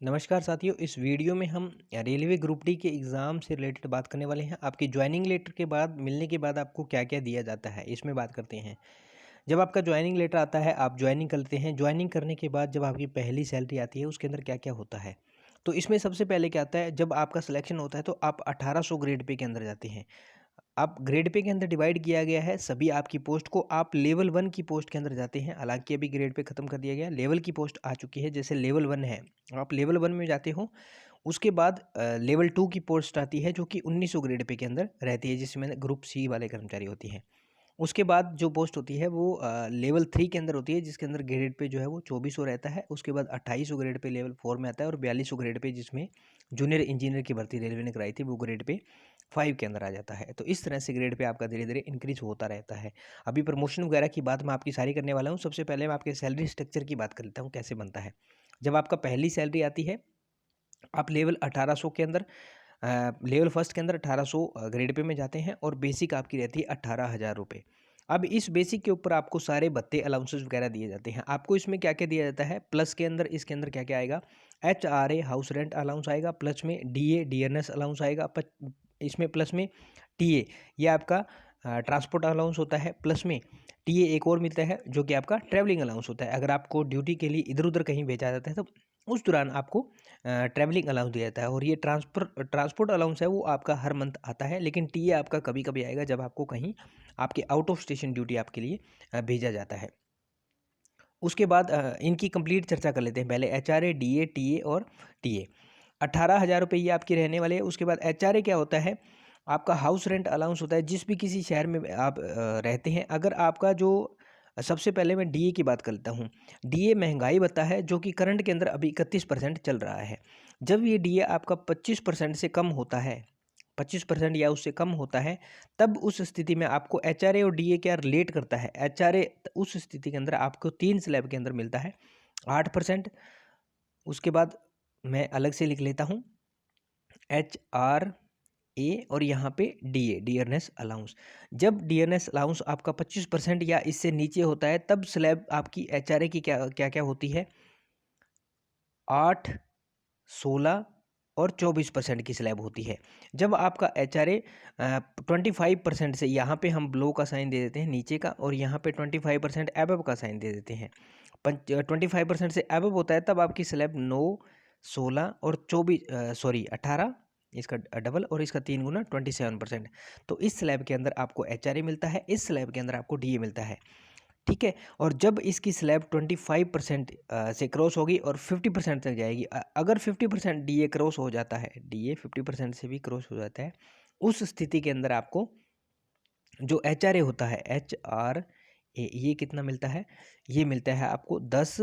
नमस्कार साथियों, इस वीडियो में हम रेलवे ग्रुप डी के एग्ज़ाम से रिलेटेड बात करने वाले हैं। आपकी जॉइनिंग लेटर के बाद मिलने के बाद आपको क्या-क्या दिया जाता है, इसमें बात करते हैं। जब आपका जॉइनिंग लेटर आता है, आप जॉइनिंग करते हैं। जॉइनिंग करने के बाद जब आपकी पहली सैलरी आती है, उसके अंदर क्या-क्या होता है। तो इसमें सबसे पहले क्या आता है, जब आपका सिलेक्शन होता है तो आप 1800 ग्रेड पे के अंदर जाते हैं। आप ग्रेड पे के अंदर डिवाइड किया गया है सभी आपकी पोस्ट को। आप लेवल 1 की पोस्ट के अंदर जाते हैं। हालाँकि अभी ग्रेड पे ख़त्म कर दिया गया है, लेवल की पोस्ट आ चुकी है। जैसे लेवल 1 है, आप लेवल 1 में जाते हो। उसके बाद लेवल 2 की पोस्ट आती है जो कि 1900 ग्रेड पे के अंदर रहती है, जिसमें ग्रुप सी वाले कर्मचारी होती हैं। उसके बाद जो पोस्ट होती है वो लेवल 3 के अंदर होती है, जिसके अंदर ग्रेड पे जो है वो 2400 रहता है। उसके बाद 2800 ग्रेड पे लेवल 4 में आता है और 4200 ग्रेड पे, जिसमें जूनियर इंजीनियर की भर्ती रेलवे ने कराई थी, वो ग्रेड पे 5 के अंदर आ जाता है। तो इस तरह से ग्रेड पे आपका धीरे-धीरे इंक्रीज़ होता रहता है। अभी प्रमोशन वगैरह की बात मैं आपकी सारी करने वाला हूँ। सबसे पहले मैं आपके सैलरी स्ट्रक्चर की बात कर लेता हूँ, कैसे बनता है। जब आपका पहली सैलरी आती है, आप लेवल 1800 के अंदर लेवल फर्स्ट के अंदर 1800 ग्रेड पे में जाते हैं और बेसिक आपकी रहती है 18,000 रुपये। अब इस बेसिक के ऊपर आपको सारे भत्ते अलाउंसेस वगैरह दिए जाते हैं। आपको इसमें क्या क्या दिया जाता है प्लस के अंदर, इसके अंदर क्या क्या आएगा, HRA हाउस रेंट अलाउंस आएगा, प्लस में DA डियरनेस अलाउंस आएगा, इसमें प्लस में TA ये आपका ट्रांसपोर्ट अलाउंस होता है, प्लस में TA एक और मिलता है जो कि आपका ट्रैवलिंग अलाउंस होता है। अगर आपको ड्यूटी के लिए इधर उधर कहीं भेजा जाता है तो उस दौरान आपको ट्रैवलिंग अलाउंस दिया जाता है। और ये ट्रांसपोर्ट अलाउंस है वो आपका हर मंथ आता है, लेकिन टीए आपका कभी कभी आएगा जब आपको कहीं आपके आउट ऑफ स्टेशन ड्यूटी आपके लिए भेजा जाता है। उसके बाद इनकी कंप्लीट चर्चा कर लेते हैं। पहले HRA, DA, TA और TA। 18,000 रुपये ये आपके रहने वाले हैं। उसके बाद HRA क्या होता है, आपका हाउस रेंट अलाउंस होता है। जिस भी किसी शहर में आप रहते हैं, अगर आपका जो सबसे पहले मैं DA की बात कर लेता हूँ। DA महंगाई भत्ता है जो कि करंट के अंदर अभी 31% चल रहा है। जब ये DA आपका 25% से कम होता है, 25% या उससे कम होता है, तब उस स्थिति में आपको HRA और DA क्या रिलेट करता है। HRA उस स्थिति के अंदर आपको 3 स्लैब के अंदर मिलता है 8%। उसके बाद मैं अलग से लिख लेता हूँ HRA और यहाँ पे DA डियरनेस अलाउंस। जब डियरनेस अलाउंस आपका 25% या इससे नीचे होता है, तब स्लैब आपकी HRA की क्या क्या क्या होती है, 8, 16 और 24% की स्लैब होती है। जब आपका HRA 25% से, यहाँ पे हम ब्लो का साइन दे देते हैं नीचे का, और यहाँ पे 25% एबव का साइन दे देते हैं। 25% से एबव होता है तब आपकी स्लैब 9, 16 और 18, इसका डबल और इसका 3 गुना 27%। तो इस स्लैब के अंदर आपको HRA मिलता है, इस स्लैब के अंदर आपको DA मिलता है। ठीक है। और जब इसकी स्लैब 25% से क्रॉस होगी और 50% तक जाएगी, अगर 50% DA क्रॉस हो जाता है, DA 50% से भी क्रॉस हो जाता है, उस स्थिति के अंदर आपको जो HRA होता है, HRA ये कितना मिलता है, ये मिलता है आपको 10,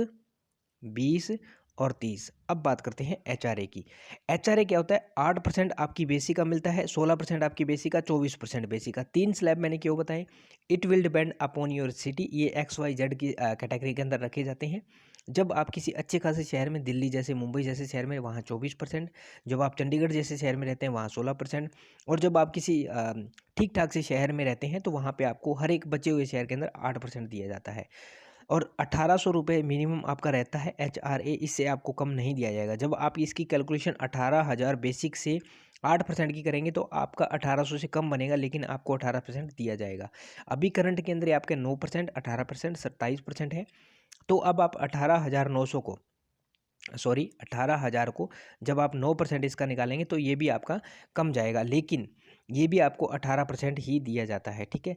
20 और 30। अब बात करते हैं HRA की। HRA क्या होता है, 8% आपकी बेसिक का मिलता है, 16% आपकी बेसिक का, 24% बेसिक का। 3 स्लैब मैंने क्यों बताए, it will depend upon your city. ये XYZ की कैटेगरी के अंदर रखे जाते हैं। जब आप किसी अच्छे खासे शहर में, दिल्ली जैसे, मुंबई जैसे शहर में, वहाँ 24%। जब आप चंडीगढ़ जैसे शहर में रहते हैं, वहाँ 16%। और जब आप किसी ठीक ठाक से शहर में रहते हैं, तो वहाँ पे आपको हर एक बचे हुए शहर के अंदर 8% दिया जाता है। और 1800 रुपये मिनिमम आपका रहता है HRA, इससे आपको कम नहीं दिया जाएगा। जब आप इसकी कैलकुलेशन 18,000 बेसिक से 8% की करेंगे तो आपका 1800 से कम बनेगा, लेकिन आपको 18% दिया जाएगा। अभी करंट के अंदर आपके 9%, 18%, 27% है। तो अब आप 18,900 को, सॉरी 18,000 को जब आप 9% इसका निकालेंगे तो ये भी आपका कम जाएगा, लेकिन ये भी आपको 18% ही दिया जाता है। ठीक है,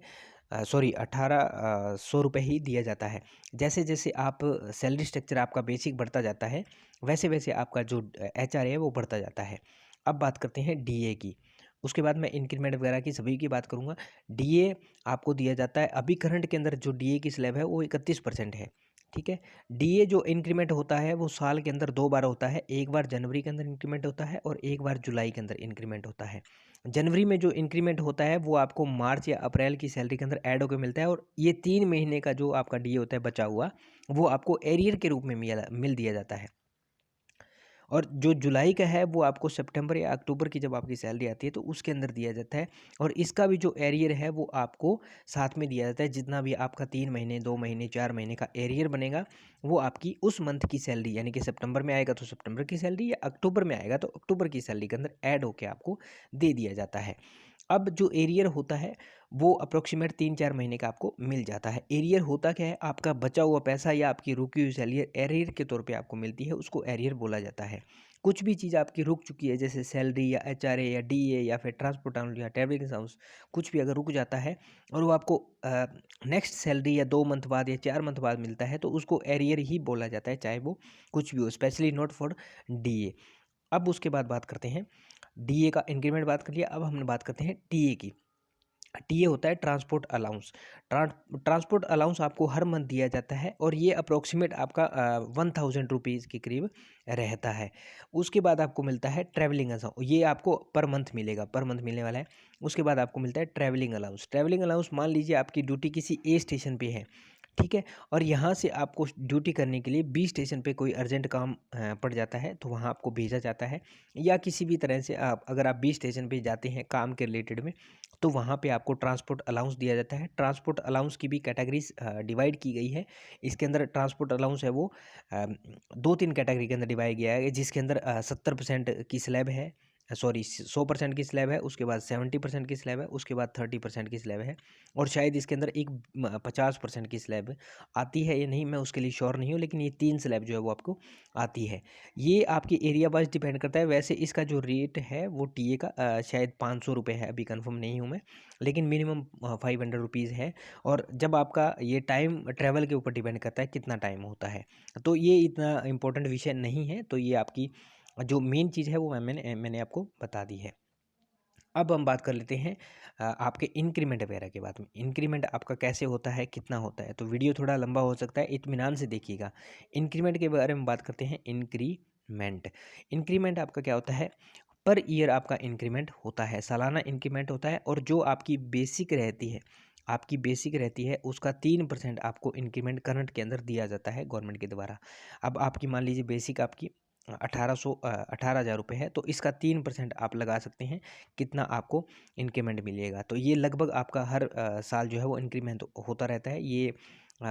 सॉरी 1800 रुपये ही दिया जाता है। जैसे जैसे आप सैलरी स्ट्रक्चर आपका बेसिक बढ़ता जाता है, वैसे वैसे आपका जो HRA है वो बढ़ता जाता है। अब बात करते हैं DA की। उसके बाद मैं इंक्रीमेंट वगैरह की सभी की बात करूँगा। DA आपको दिया जाता है, अभी करंट के अंदर जो DA की स्लैब है वो 31% है। ठीक है। DA जो इंक्रीमेंट होता है वो साल के अंदर 2 बार होता है। एक बार जनवरी के अंदर इंक्रीमेंट होता है और एक बार जुलाई के अंदर इंक्रीमेंट होता है। जनवरी में जो इंक्रीमेंट होता है वो आपको मार्च या अप्रैल की सैलरी के अंदर ऐड होकर मिलता है, और ये 3 महीने का जो आपका DA होता है बचा हुआ, वो आपको एरियर के रूप में मिल दिया जाता है। और जो जुलाई का है वो आपको सितंबर या अक्टूबर की जब आपकी सैलरी आती है तो उसके अंदर दिया जाता है। और इसका भी जो एरियर है वो आपको साथ में दिया जाता है। जितना भी आपका 3 महीने, 2 महीने, 4 महीने का एरियर बनेगा वो आपकी उस मंथ की सैलरी, यानी कि सितंबर में आएगा तो सितंबर की सैलरी, या अक्टूबर में आएगा तो अक्टूबर की सैलरी के अंदर ऐड होके आपको दे दिया जाता है। अब जो एरियर होता है वो अप्रोक्सीमेट 3-4 महीने का आपको मिल जाता है। एरियर होता क्या है, आपका बचा हुआ पैसा या आपकी रुकी हुई सैलरी एरियर के तौर पे आपको मिलती है, उसको एरियर बोला जाता है। कुछ भी चीज़ आपकी रुक चुकी है, जैसे सैलरी या एचआरए या डीए या फिर ट्रांसपोर्ट अलाउंस या ट्रैवलिंग अलाउंस, कुछ भी अगर रुक जाता है और वो आपको नेक्स्ट सैलरी या 2 मंथ बाद या 4 मंथ बाद मिलता है तो उसको एरियर ही बोला जाता है, चाहे वो कुछ भी हो, स्पेशली नॉट फॉर डीए। अब उसके बाद बात करते हैं डीए का, इंक्रीमेंट बात कर लिया। अब हम बात करते हैं टीए की। टीए होता है ट्रांसपोर्ट अलाउंस। ट्रांसपोर्ट अलाउंस आपको हर मंथ दिया जाता है और ये अप्रोक्सीमेट आपका 1000 रुपीज़ के करीब रहता है। उसके बाद आपको मिलता है ट्रैवलिंग अलाउंस, ये आपको पर मंथ मिलेगा, पर मंथ मिलने वाला है। उसके बाद आपको मिलता है ट्रैवलिंग अलाउंस। ट्रैवलिंग अलाउंस, मान लीजिए आपकी ड्यूटी किसी ए स्टेशन पे है, ठीक है, और यहाँ से आपको ड्यूटी करने के लिए बी स्टेशन पे कोई अर्जेंट काम पड़ जाता है तो वहाँ आपको भेजा जाता है। या किसी भी तरह से आप, अगर आप बी स्टेशन पे जाते हैं काम के रिलेटेड में, तो वहाँ पे आपको ट्रांसपोर्ट अलाउंस दिया जाता है। ट्रांसपोर्ट अलाउंस की भी कैटेगरीज डिवाइड की गई है। इसके अंदर ट्रांसपोर्ट अलाउंस है वो 2-3 कैटेगरी के अंदर डिवाइड किया है, जिसके अंदर 70% की स्लैब है, सॉरी 100% की स्लैब है, उसके बाद 70% की स्लैब है, उसके बाद 30% की स्लैब है, और शायद इसके अंदर एक 50% की स्लैब आती है या नहीं, मैं उसके लिए श्योर नहीं हूँ, लेकिन ये 3 स्लैब जो है वो आपको आती है। ये आपकी एरिया वाइज डिपेंड करता है। वैसे इसका जो रेट है वो टीए का शायद 500 रुपये है, अभी कंफर्म नहीं हूँ मैं, लेकिन मिनिमम 500 रुपीज़ है। और जब आपका ये टाइम ट्रैवल के ऊपर डिपेंड करता है कितना टाइम होता है, तो ये इतना इम्पोर्टेंट विषय नहीं है। तो ये आपकी जो मेन चीज़ है वो मैंने आपको बता दी है। अब हम बात कर लेते हैं आपके इंक्रीमेंट वगैरह के बारे में। इंक्रीमेंट आपका कैसे होता है, कितना होता है, तो वीडियो थोड़ा लंबा हो सकता है, इत्मीनान से देखिएगा। इंक्रीमेंट के बारे में बात करते हैं। इंक्रीमेंट, इंक्रीमेंट आपका क्या होता है, पर ईयर आपका इंक्रीमेंट होता है, सालाना इंक्रीमेंट होता है। और जो आपकी बेसिक रहती है, आपकी बेसिक रहती है उसका 3% आपको इंक्रीमेंट करंट के अंदर दिया जाता है गवर्नमेंट के द्वारा। अब आपकी मान लीजिए बेसिक आपकी 18,000 रुपये है, तो इसका 3% आप लगा सकते हैं कितना आपको इंक्रीमेंट मिलेगा। तो ये लगभग आपका हर साल जो है वो इंक्रीमेंट होता रहता है। ये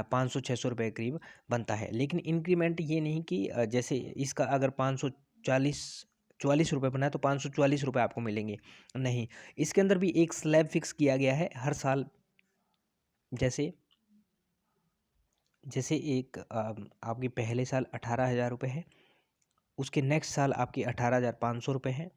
500-600 रुपये करीब बनता है। लेकिन इंक्रीमेंट ये नहीं कि जैसे इसका अगर 544 रुपये बना है तो 544 रुपये आपको मिलेंगे, नहीं। इसके अंदर भी एक स्लैब फिक्स किया गया है हर साल। जैसे जैसे एक आपके पहले साल 18,000 रुपये है, उसके नेक्स्ट साल आपकी 18,500 रुपये है,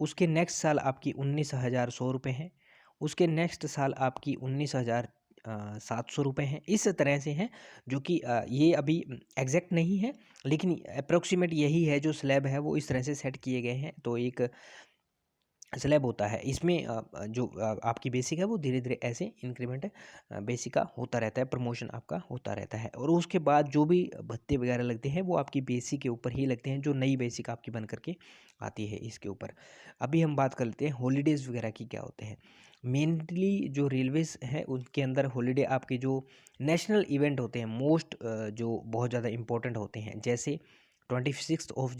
उसके नेक्स्ट साल आपकी 19,100 रुपये है, उसके नेक्स्ट साल आपकी 19,700 रुपये हैं। इस तरह से हैं, जो कि ये अभी एग्जैक्ट नहीं है, लेकिन अप्रोक्सीमेट यही है, जो स्लैब है वो इस तरह से सेट किए गए हैं। तो एक स्लैब होता है इसमें जो आपकी बेसिक है वो धीरे धीरे ऐसे इंक्रीमेंट बेसिक का होता रहता है, प्रमोशन आपका होता रहता है। और उसके बाद जो भी भत्ते वगैरह लगते हैं वो आपकी बेसिक के ऊपर ही लगते हैं, जो नई बेसिक आपकी बन करके आती है इसके ऊपर। अभी हम बात कर लेते हैं हॉलीडेज़ वगैरह की क्या होते हैं। मेनली जो रेलवेज़ हैं उनके अंदर हॉलीडे आपके जो नेशनल इवेंट होते हैं, मोस्ट जो बहुत ज़्यादा इंपॉर्टेंट होते हैं, जैसे 26th ऑफ